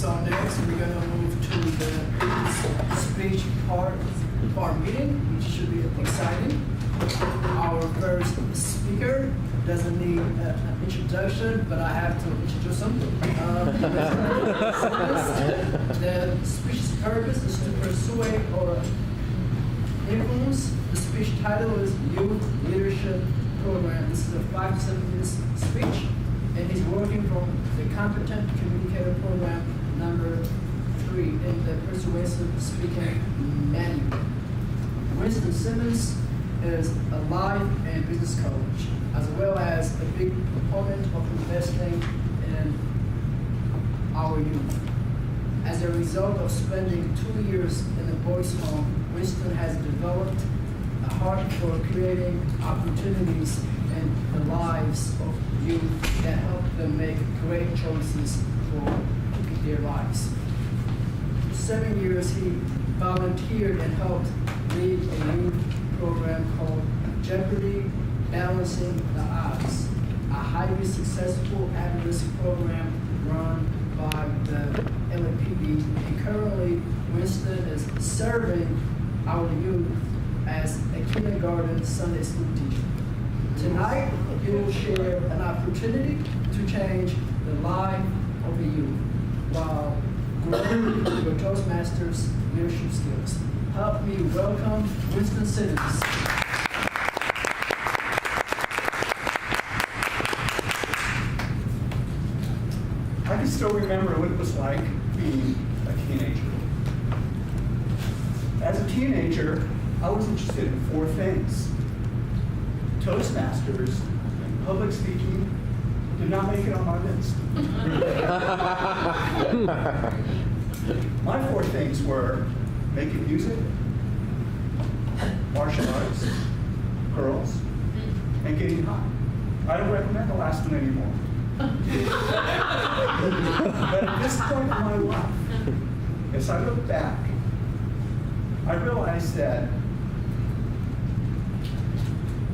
So next, we're going to move to the speech part of our meeting, which should be exciting. Our first speaker doesn't need an introduction, but I have to introduce him. The speech's purpose is to persuade or influence. The speech title is Youth Leadership Program. This is a 5 to 7 minutes speech, and he's working from the Competent Communicator Program number 3 in the Persuasive Speaking Manual. Winston Simmons is a life and business coach, as well as a big proponent of investing in our youth. As a result of spending 2 years in a boys' home, Winston has developed a heart for creating opportunities in the lives of youth that help them make great choices for their lives. For 7 years, he volunteered and helped lead a youth program called Jeopardy! Balancing the Odds, a highly successful at-risk program run by the LAPD. And currently, Winston is serving our youth as a kindergarten Sunday school teacher. Tonight, he will share an opportunity to change the life of the youth while growing your Toastmasters leadership skills. Help me welcome Winston Simmons. I can still remember what it was like being a teenager. As a teenager, I was interested in 4 things. Toastmasters and public speaking did not make it on my list. My 4 things were making music, martial arts, girls, and getting high. I don't recommend the last one anymore. But at this point in my life, as I look back, I realized that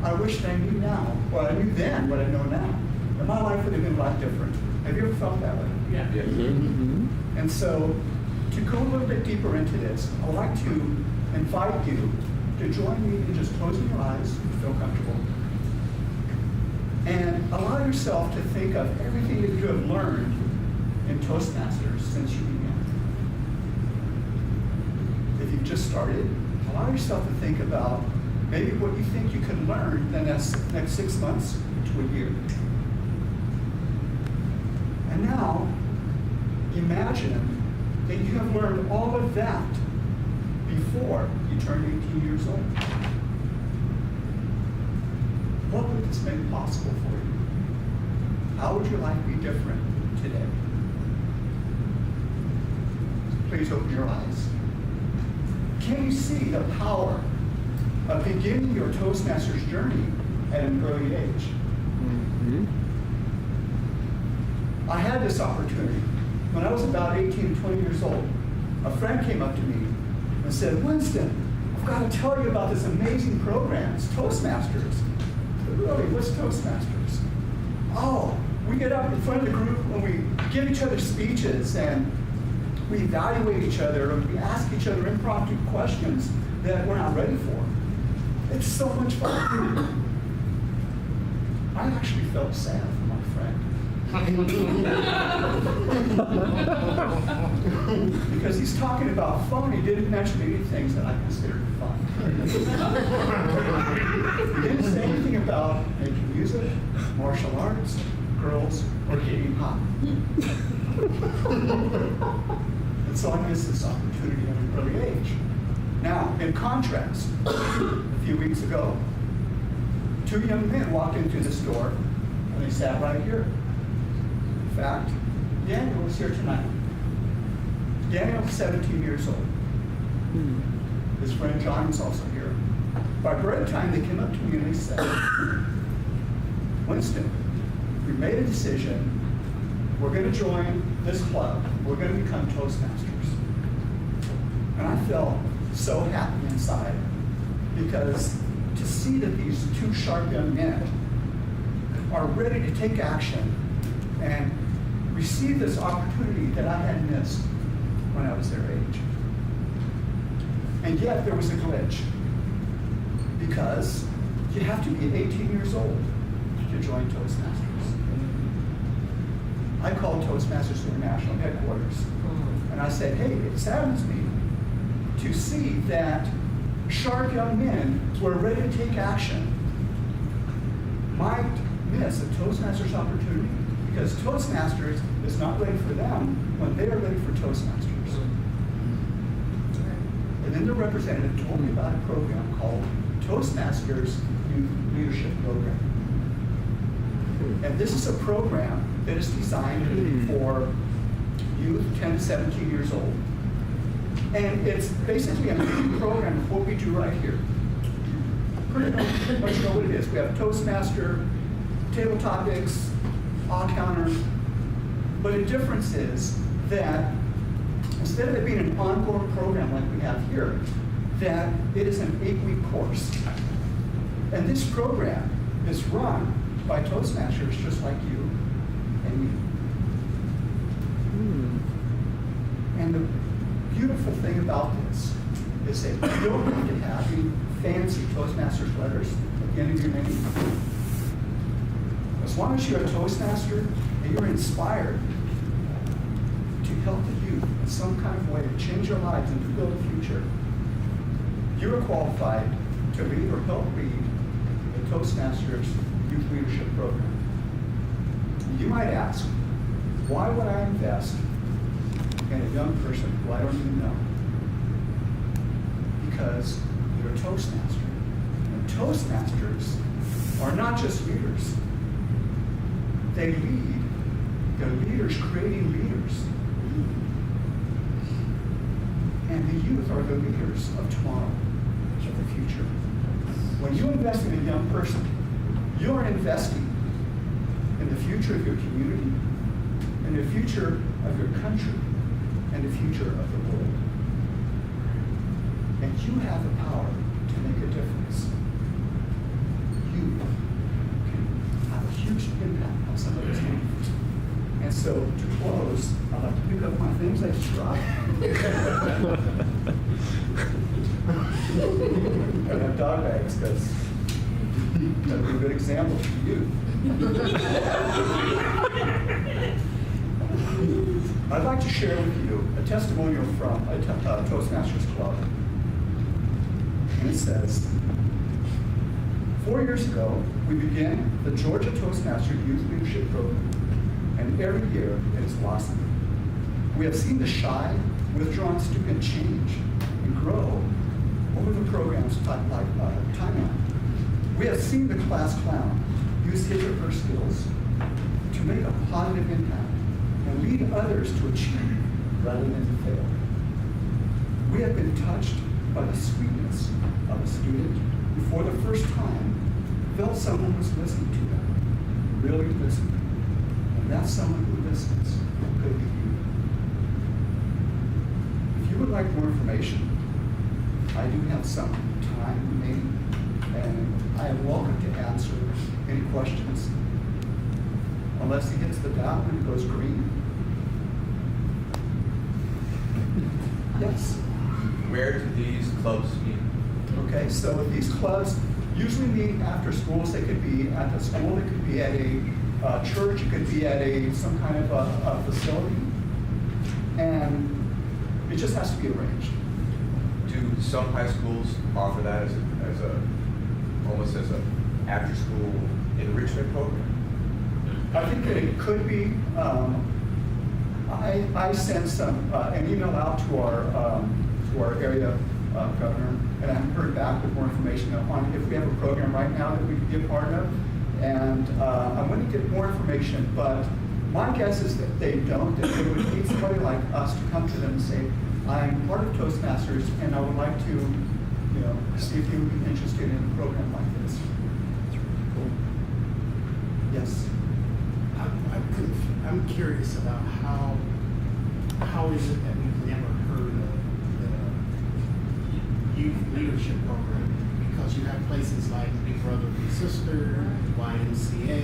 I wish I knew now, what I knew then, what I know now. And my life would have been a lot different. Have you ever felt that way? Yeah. Mm-hmm. And so, to go a little bit deeper into this, I'd like to invite you to join me in just closing your eyes, if you feel comfortable, and allow yourself to think of everything that you have learned in Toastmasters since you began. If you've just started, allow yourself to think about maybe what you think you could learn in the next 6 months to a year. And now, imagine that you have learned all of that before you turned 18 years old. What would this make possible for you? How would your life be different today? Please open your eyes. Can you see the power of beginning your Toastmasters journey at an early age? Mm-hmm. I had this opportunity. When I was about 18, 20 years old, a friend came up to me and said, "Winston, I've got to tell you about this amazing program. It's Toastmasters." I said, "Really? What's Toastmasters?" "Oh, we get up in front of the group and we give each other speeches and we evaluate each other and we ask each other impromptu questions that we're not ready for. It's so much fun." I actually felt sad for my friend. Because he's talking about fun, he didn't mention any things that I considered fun. He didn't say anything about making music, martial arts, girls, or getting hot. And so I missed this opportunity at an early age. Now, in contrast, a few weeks ago, 2 young men walked into the store and they sat right here. In fact, Daniel was here tonight. Daniel's 17 years old. His friend John is also here. By break time, they came up to me and they said, "Winston, we made a decision. We're going to join this club. We're going to become Toastmasters." And I felt so happy inside because to see that these 2 sharp young men are ready to take action and received this opportunity that I had missed when I was their age. And yet there was a glitch, because you have to be 18 years old to join Toastmasters. I called Toastmasters International headquarters, and I said, hey, it saddens me to see that sharp young men who are ready to take action might miss a Toastmasters opportunity, because Toastmasters is not ready for them when they are ready for Toastmasters. And then the representative told me about a program called Toastmasters Youth Leadership Program. And this is a program that is designed for youth 10 to 17 years old. And it's basically a mini program of what we do right here. Pretty much know what it is. We have Toastmaster, table topics, all counter. But the difference is that instead of it being an ongoing program like we have here, that it is an 8-week course. And this program is run by Toastmasters just like you and me. And the beautiful thing about this is that you don't need to have any fancy Toastmasters letters at the end of your name. As long as you're a Toastmaster and you're inspired to help the youth in some kind of way to change their lives and to build a future, you are qualified to lead or help lead the Toastmasters Youth Leadership Program. You might ask, why would I invest in a young person who I don't even know? Because you're a Toastmaster. And Toastmasters are not just leaders. They lead. They're leaders creating leaders. And the youth are the leaders of tomorrow, of the future. When you invest in a young person, you are investing in the future of your community, in the future of your country, and the future of the world. And you have the power to make a difference. You can have a huge impact on somebody's life. And so, to close, I'd like to pick up my things I just dropped. I have dog bags because that would be a good example for you. I'd like to share with you a testimonial from a Toastmasters Club. And it says, 4 years ago, we began the Georgia Toastmaster Youth Leadership Program, and every year it has blossomed. We have seen the shy, withdrawn student change and grow over the program's timeline. We have seen the class clown use his or her skills to make a positive impact and lead others to achieve rather than to fail. We have been touched by the sweetness of a student who for the first time felt someone was listening to them, really listening. And that someone who listens could be you. If you would like more information, I do have some time remaining, and I am welcome to answer any questions. Unless he hits the dot when it goes green. Yes? Where do these clubs meet? Okay, so these clubs usually meet after schools. They could be at the school, they could be at a church, it could be at some kind of a facility. And it just has to be arranged. Do some high schools offer that as a almost as a after-school enrichment program? I think that it could be. I sent an email out to our area governor, and I haven't heard back with more information on if we have a program right now that we could be a part of. And I'm going to get more information, but my guess is that they don't, that they would need somebody like us to come to them and say, I'm part of Toastmasters, and I would like to, see if you would be interested in a program like this. Yes? I'm curious about how is it that we've never heard of the youth leadership program? Because you have places like Big Brother Big Sister, YMCA.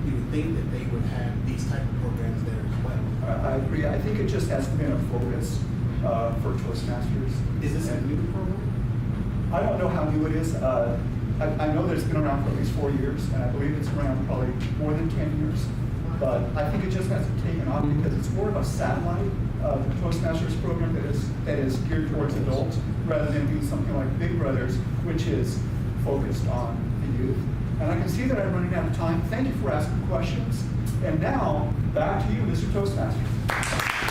You would think that they would have these type of programs that are well. I agree. I think it just hasn't been a focus for Toastmasters. Is this a new program? I don't know how new it is. I know that it's been around for at least 4 years, and I believe it's around probably more than 10 years. But I think it just hasn't taken off because it's more of a satellite Toastmasters program that is geared towards adults rather than being something like Big Brothers, which is focused on the youth. And I can see that I'm running out of time. Thank you for asking questions. And now, back to you, Mr. Toastmaster.